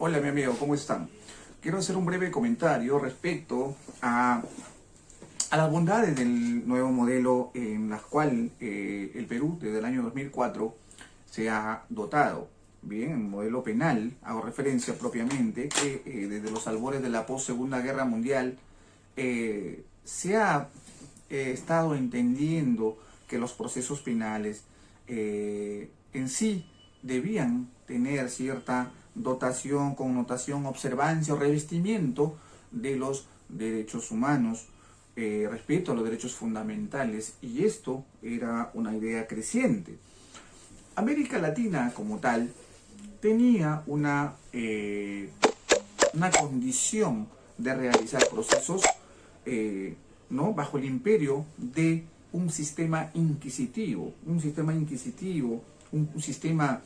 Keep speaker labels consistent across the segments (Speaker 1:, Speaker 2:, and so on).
Speaker 1: Hola mi amigo, ¿cómo están? Quiero hacer un breve comentario respecto a las bondades del nuevo modelo en las cuales el Perú desde el año 2004 se ha dotado. Bien, el modelo penal, hago referencia propiamente, que desde los albores de la post-Segunda Guerra Mundial se ha estado entendiendo que los procesos penales en sí debían tener cierta dotación, connotación, observancia o revestimiento de los derechos humanos, respeto a los derechos fundamentales, y esto era una idea creciente. América Latina como tal tenía una condición de realizar procesos ¿no? bajo el imperio de un sistema inquisitivo, un sistema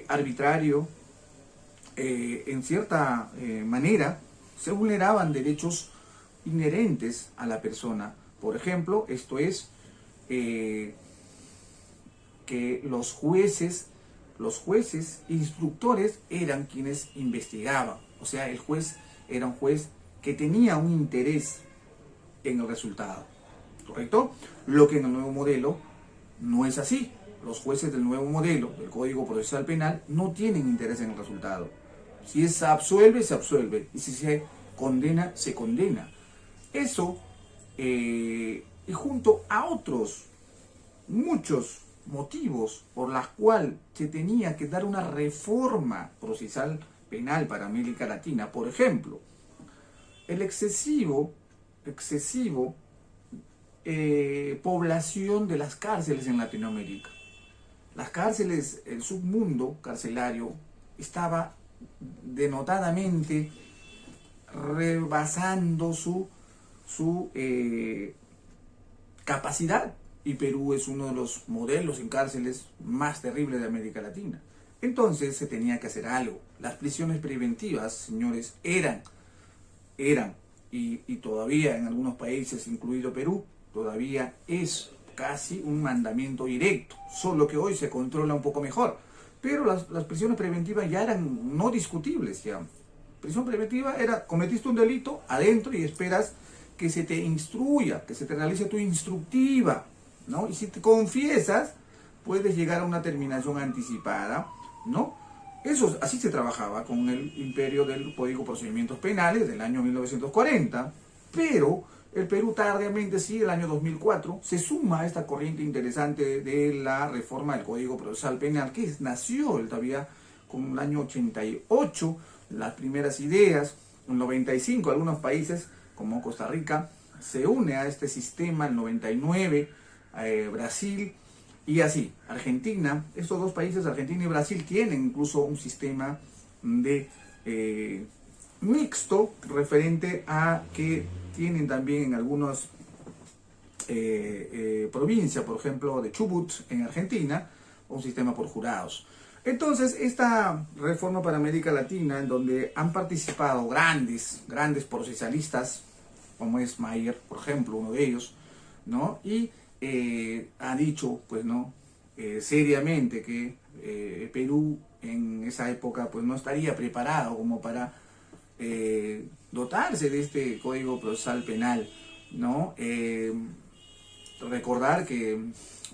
Speaker 1: arbitrario. En cierta manera se vulneraban derechos inherentes a la persona. Por ejemplo, esto es que los jueces instructores eran quienes investigaban. O sea, el juez era un juez que tenía un interés en el resultado, ¿correcto? Lo que en el nuevo modelo no es así. Los jueces del nuevo modelo del Código Procesal Penal no tienen interés en el resultado. Si se absuelve, se absuelve. Y si se condena, se condena. Eso, y junto a otros muchos motivos por los cuales se tenía que dar una reforma procesal penal para América Latina. Por ejemplo, el excesivo población de las cárceles en Latinoamérica. Las cárceles, el submundo carcelario estaba denotadamente rebasando su capacidad, y Perú es uno de los modelos en cárceles más terribles de América Latina. Entonces se tenía que hacer algo. Las prisiones preventivas, señores, eran y todavía en algunos países, incluido Perú, todavía es casi un mandamiento directo, solo que hoy se controla un poco mejor. Pero las prisiones preventivas ya eran no discutibles. Ya. Prisión preventiva era, cometiste un delito, adentro, y esperas que se te instruya, que se te realice tu instructiva, ¿no? Y si te confiesas, puedes llegar a una terminación anticipada, ¿no? Eso, así se trabajaba con el imperio del Código de Procedimientos Penales del año 1940, pero el Perú tardíamente, sí, el año 2004, se suma a esta corriente interesante de la reforma del Código Procesal Penal, que nació todavía con el año 88, las primeras ideas. En 95, algunos países, como Costa Rica, se une a este sistema, el 99, Brasil, y así, Argentina. Estos dos países, Argentina y Brasil, tienen incluso un sistema de mixto, referente a que tienen también en algunas provincias, por ejemplo de Chubut en Argentina, un sistema por jurados. Entonces, esta reforma para América Latina, en donde han participado grandes procesalistas, como es Mayer, por ejemplo, uno de ellos, ¿no? Y ha dicho, pues, ¿no? Seriamente que Perú en esa época, pues, no estaría preparado como para dotarse de este Código Procesal Penal, ¿no? Recordar que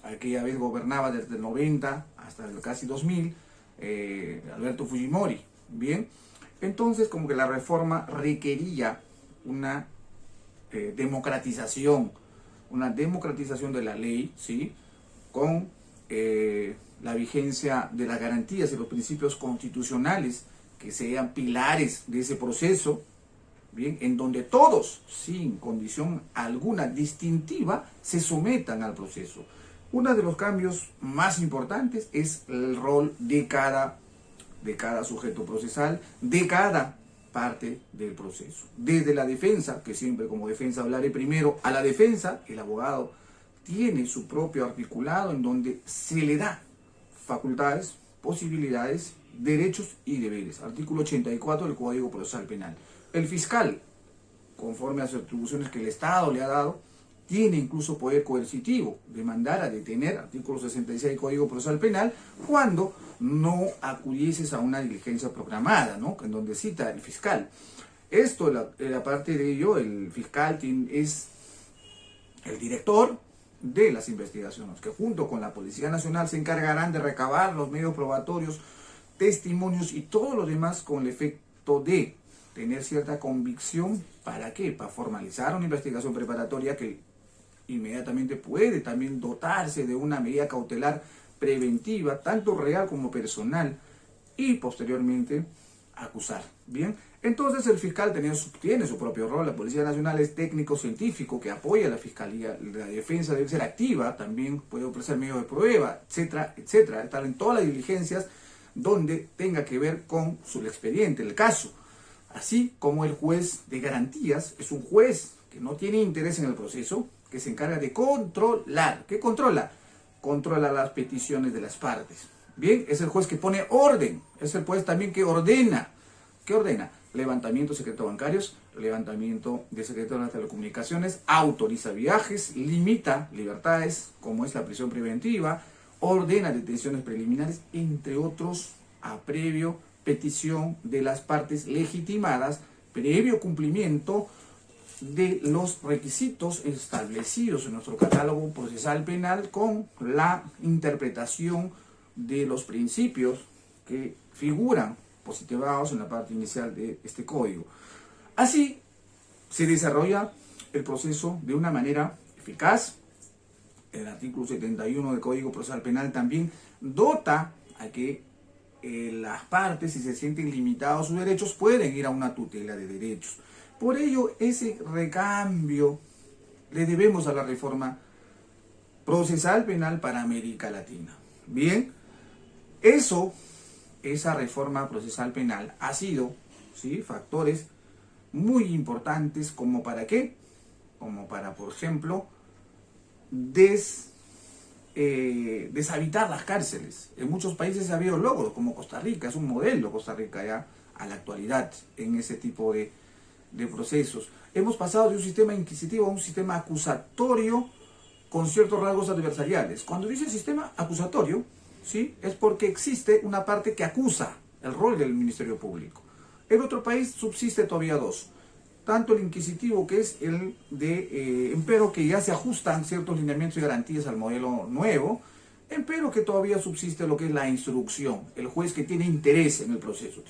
Speaker 1: aquella vez gobernaba desde el 90 hasta el casi 2000 Alberto Fujimori. Bien, entonces como que la reforma requería una democratización de la ley, ¿sí? Con la vigencia de las garantías y los principios constitucionales que sean pilares de ese proceso, bien, en donde todos, sin condición alguna distintiva, se sometan al proceso. Uno de los cambios más importantes es el rol de cada sujeto procesal, de cada parte del proceso. Desde la defensa, que siempre como defensa hablaré primero, a la defensa, el abogado tiene su propio articulado en donde se le da facultades, posibilidades, derechos y deberes. Artículo 84 del Código Procesal Penal. El fiscal, conforme a las atribuciones que el Estado le ha dado, tiene incluso poder coercitivo de mandar a detener, artículo 66 del Código Procesal Penal, cuando no acudieses a una diligencia programada, ¿no? En donde cita el fiscal. Esto, aparte de ello, el fiscal es el director de las investigaciones, que junto con la Policía Nacional se encargarán de recabar los medios probatorios, testimonios y todo lo demás con el efecto de tener cierta convicción. ¿Para qué? Para formalizar una investigación preparatoria que inmediatamente puede también dotarse de una medida cautelar preventiva, tanto real como personal, y posteriormente acusar. Bien, entonces el fiscal tiene su propio rol. La Policía Nacional es técnico científico que apoya a la Fiscalía. La defensa debe ser activa, también puede ofrecer medios de prueba, etcétera, etcétera. Estar en todas las diligencias donde tenga que ver con su expediente, el caso. Así como el juez de garantías es un juez que no tiene interés en el proceso, que se encarga de controlar. ¿Qué controla? Controla las peticiones de las partes. Bien, es el juez que pone orden, es el juez también que ordena. ¿Qué ordena? Levantamiento de secretos bancarios, levantamiento de secretos de las telecomunicaciones, autoriza viajes, limita libertades, como es la prisión preventiva, ordena detenciones preliminares, entre otros, a previo petición de las partes legitimadas, previo cumplimiento de los requisitos establecidos en nuestro catálogo procesal penal con la interpretación de los principios que figuran positivados en la parte inicial de este código. Así se desarrolla el proceso de una manera eficaz. El artículo 71 del Código Procesal Penal también dota a que las partes, si se sienten limitados sus derechos, pueden ir a una tutela de derechos. Por ello, ese recambio le debemos a la reforma procesal penal para América Latina. Bien, esa reforma procesal penal ha sido, ¿sí?, factores muy importantes como para qué, como para, por ejemplo, deshabitar las cárceles. En muchos países ha habido logros, como Costa Rica, es un modelo Costa Rica ya a la actualidad en ese tipo de procesos. Hemos pasado de un sistema inquisitivo a un sistema acusatorio con ciertos rasgos adversariales. Cuando dice sistema acusatorio, ¿sí?, es porque existe una parte que acusa, el rol del Ministerio Público. En otro país subsiste todavía dos. Tanto el inquisitivo, que es el de empero, que ya se ajustan ciertos lineamientos y garantías al modelo nuevo, empero que todavía subsiste lo que es la instrucción. El juez que tiene interés en el proceso,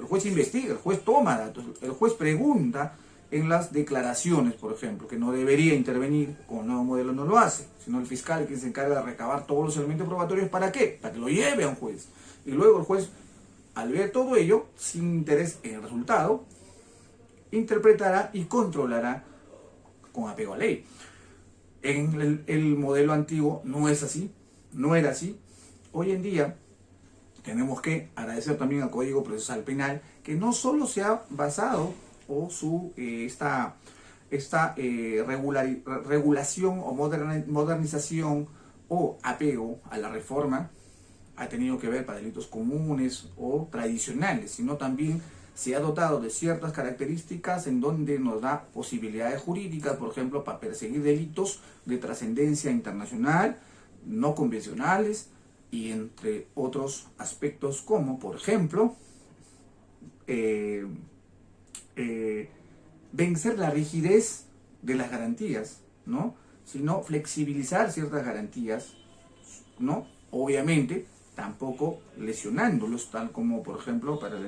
Speaker 1: el juez investiga, el juez toma datos, el juez pregunta en las declaraciones, por ejemplo, que no debería intervenir, con el nuevo modelo no lo hace, sino el fiscal, que se encarga de recabar todos los elementos probatorios. ¿Para qué? Para que lo lleve a un juez. Y luego el juez, al ver todo ello, sin interés en el resultado, interpretará y controlará con apego a ley. En el modelo antiguo no es así, no era así. Hoy en día tenemos que agradecer también al Código Procesal Penal, que no solo se ha basado regulación o modernización o apego a la reforma ha tenido que ver para delitos comunes o tradicionales, sino también se ha dotado de ciertas características en donde nos da posibilidades jurídicas, por ejemplo, para perseguir delitos de trascendencia internacional, no convencionales, y entre otros aspectos como, por ejemplo, vencer la rigidez de las garantías, ¿no?, sino flexibilizar ciertas garantías, ¿no?, obviamente tampoco lesionándolos, tal como, por ejemplo, para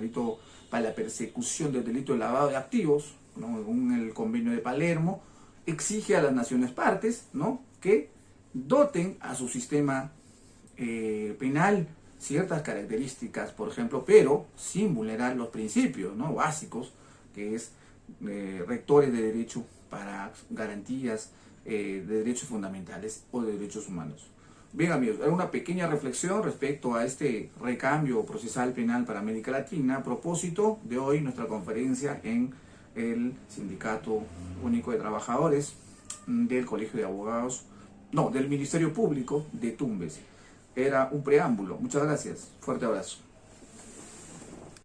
Speaker 1: la persecución del delito de lavado de activos, ¿no?, según el Convenio de Palermo, exige a las naciones partes, ¿no?, que doten a su sistema penal ciertas características, por ejemplo, pero sin vulnerar los principios, ¿no?, básicos, que es rectores de derecho para garantías de derechos fundamentales o de derechos humanos. Bien, amigos, era una pequeña reflexión respecto a este recambio procesal penal para América Latina a propósito de hoy nuestra conferencia en el Sindicato Único de Trabajadores del Colegio de Abogados, no, del Ministerio Público de Tumbes. Era un preámbulo. Muchas gracias. Fuerte abrazo.